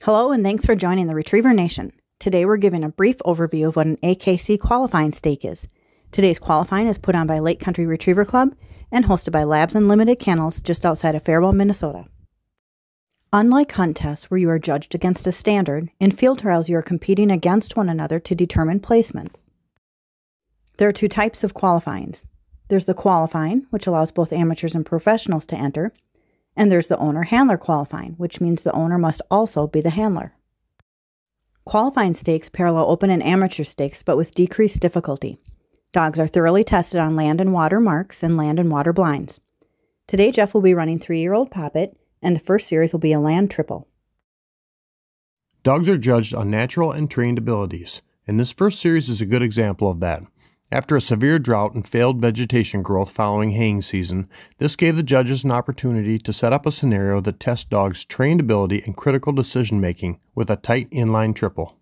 Hello and thanks for joining the Retriever Nation. Today we're giving a brief overview of what an AKC Qualifying stake is. Today's qualifying is put on by Lake Country Retriever Club and hosted by Labs Unlimited Kennels just outside of Faribault, Minnesota. Unlike hunt tests where you are judged against a standard, in field trials you are competing against one another to determine placements. There are two types of qualifyings. There's the qualifying, which allows both amateurs and professionals to enter, and there's the owner-handler qualifying, which means the owner must also be the handler. Qualifying stakes parallel open and amateur stakes, but with decreased difficulty. Dogs are thoroughly tested on land and water marks and land and water blinds. Today, Jeff will be running 3-year-old Poppet, and the first series will be a land triple. Dogs are judged on natural and trained abilities, and this first series is a good example of that. After a severe drought and failed vegetation growth following haying season, this gave the judges an opportunity to set up a scenario that tests dogs' trained ability and critical decision-making with a tight inline triple.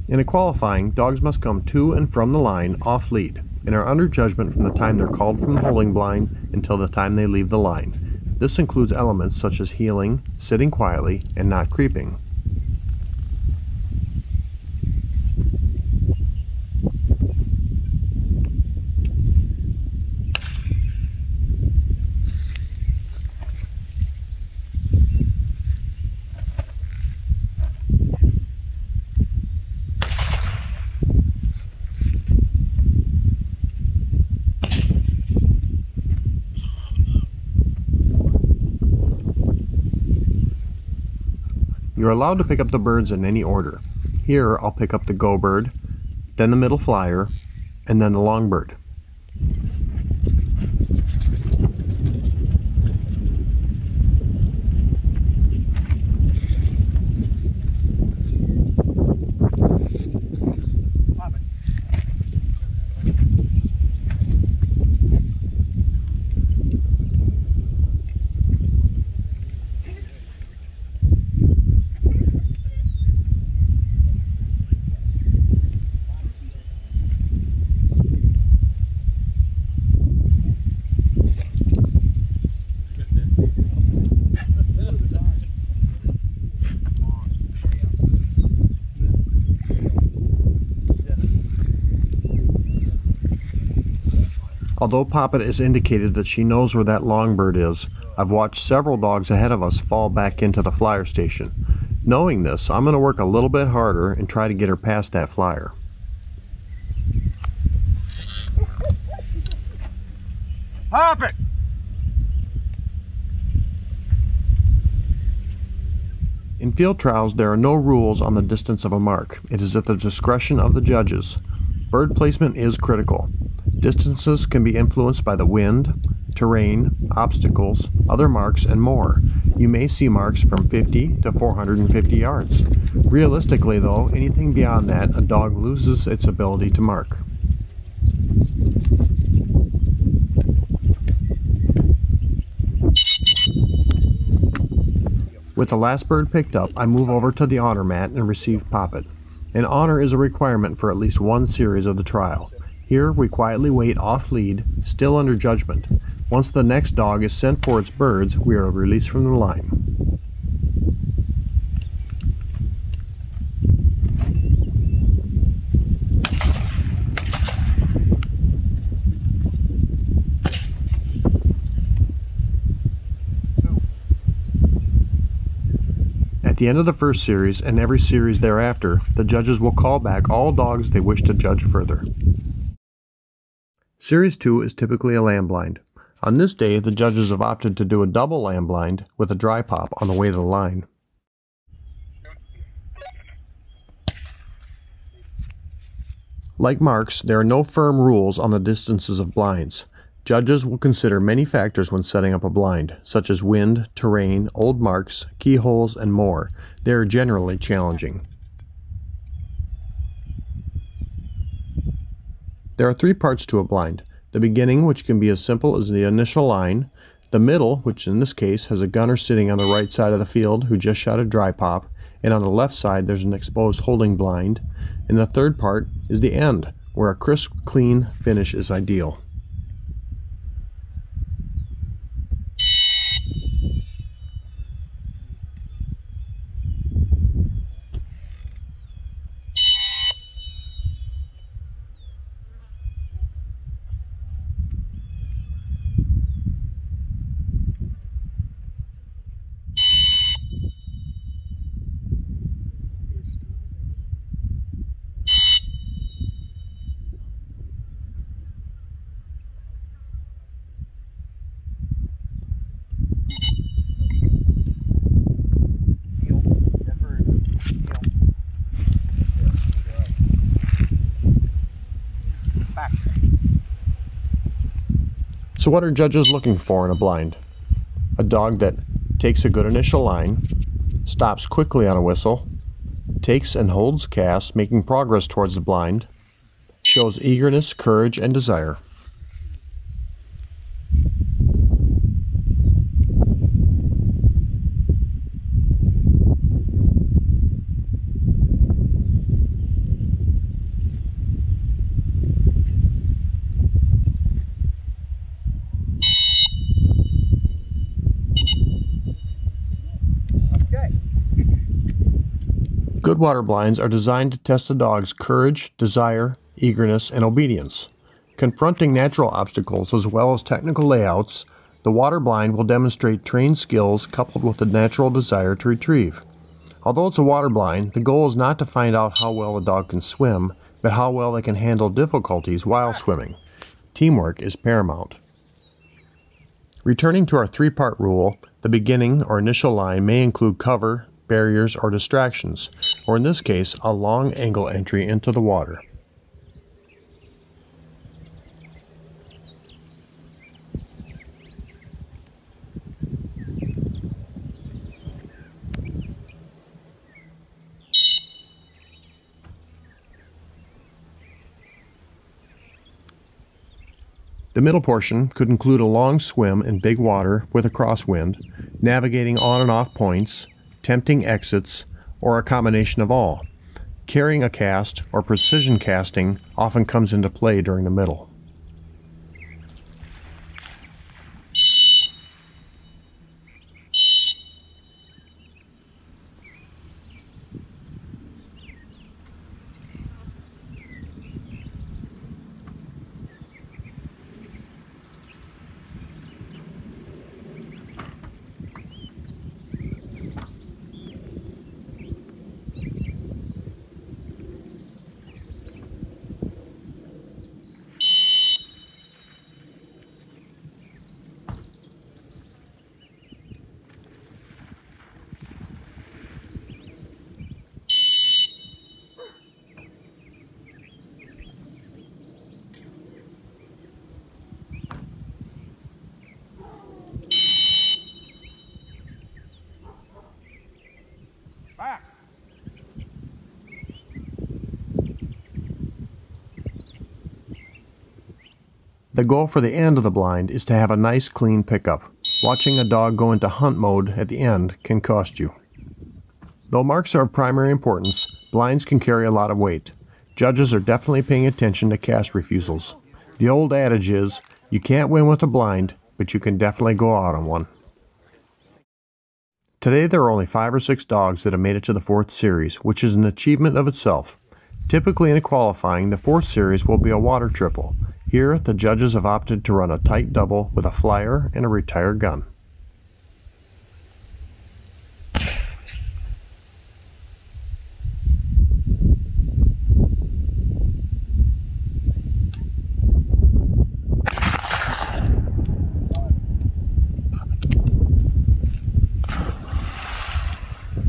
In a qualifying, dogs must come to and from the line off lead and are under judgment from the time they're called from the holding blind until the time they leave the line. This includes elements such as heeling, sitting quietly, and not creeping. You're allowed to pick up the birds in any order. Here I'll pick up the go bird, then the middle flyer, and then the long bird. Although Poppet has indicated that she knows where that long bird is, I've watched several dogs ahead of us fall back into the flyer station. Knowing this, I'm going to work a little bit harder and try to get her past that flyer. Poppet! In field trials, there are no rules on the distance of a mark. It is at the discretion of the judges. Bird placement is critical. Distances can be influenced by the wind, terrain, obstacles, other marks, and more. You may see marks from 50 to 450 yards. Realistically, though, anything beyond that, a dog loses its ability to mark. With the last bird picked up, I move over to the honor mat and receive Poppet. An honor is a requirement for at least one series of the trial. Here, we quietly wait off lead, still under judgment. Once the next dog is sent for its birds, we are released from the line. At the end of the first series, and every series thereafter, the judges will call back all dogs they wish to judge further. Series 2 is typically a lamb blind. On this day, the judges have opted to do a double lamb blind with a dry pop on the way to the line. Like marks, there are no firm rules on the distances of blinds. Judges will consider many factors when setting up a blind, such as wind, terrain, old marks, keyholes, and more. They are generally challenging. There are 3 parts to a blind. The beginning, which can be as simple as the initial line, the middle, which in this case has a gunner sitting on the right side of the field who just shot a dry pop, and on the left side there's an exposed holding blind, and the third part is the end, where a crisp, clean finish is ideal. So what are judges looking for in a blind? A dog that takes a good initial line, stops quickly on a whistle, takes and holds casts, making progress towards the blind, shows eagerness, courage, and desire. Good water blinds are designed to test a dog's courage, desire, eagerness, and obedience. Confronting natural obstacles as well as technical layouts, the water blind will demonstrate trained skills coupled with a natural desire to retrieve. Although it's a water blind, the goal is not to find out how well a dog can swim, but how well they can handle difficulties while swimming. Teamwork is paramount. Returning to our three-part rule, the beginning or initial line may include cover, barriers, or distractions, or in this case, a long angle entry into the water. The middle portion could include a long swim in big water with a crosswind, navigating on and off points, tempting exits, or a combination of all. Carrying a cast or precision casting often comes into play during the middle. The goal for the end of the blind is to have a nice clean pickup. Watching a dog go into hunt mode at the end can cost you. Though marks are of primary importance, blinds can carry a lot of weight. Judges are definitely paying attention to cast refusals. The old adage is, you can't win with a blind, but you can definitely go out on one. Today there are only 5 or 6 dogs that have made it to the 4th series, which is an achievement of itself. Typically in a qualifying, the 4th series will be a water triple. Here, the judges have opted to run a tight double with a flyer and a retire gun.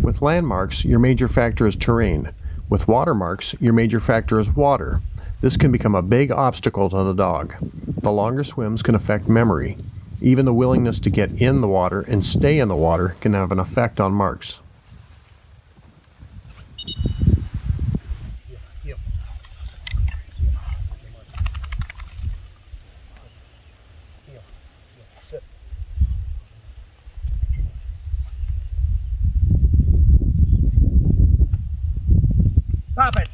With landmarks, your major factor is terrain. With watermarks, your major factor is water. This can become a big obstacle to the dog. The longer swims can affect memory. Even the willingness to get in the water and stay in the water can have an effect on marks. Stop it!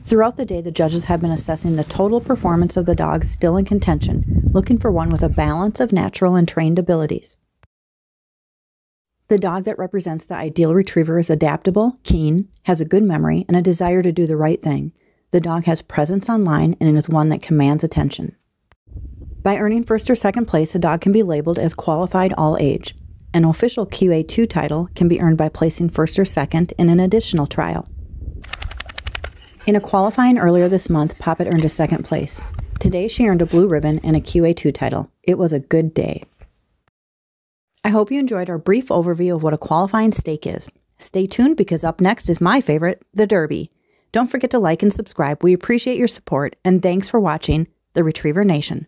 Throughout the day, the judges have been assessing the total performance of the dogs still in contention, looking for one with a balance of natural and trained abilities. The dog that represents the ideal retriever is adaptable, keen, has a good memory, and a desire to do the right thing. The dog has presence online and is one that commands attention. By earning first or second place, a dog can be labeled as qualified all age. An official QA2 title can be earned by placing first or second in an additional trial. In a qualifying earlier this month, Poppet earned a second place. Today she earned a blue ribbon and a QA2 title. It was a good day. I hope you enjoyed our brief overview of what a qualifying stake is. Stay tuned because up next is my favorite, the Derby. Don't forget to like and subscribe. We appreciate your support, and thanks for watching the Retriever Nation.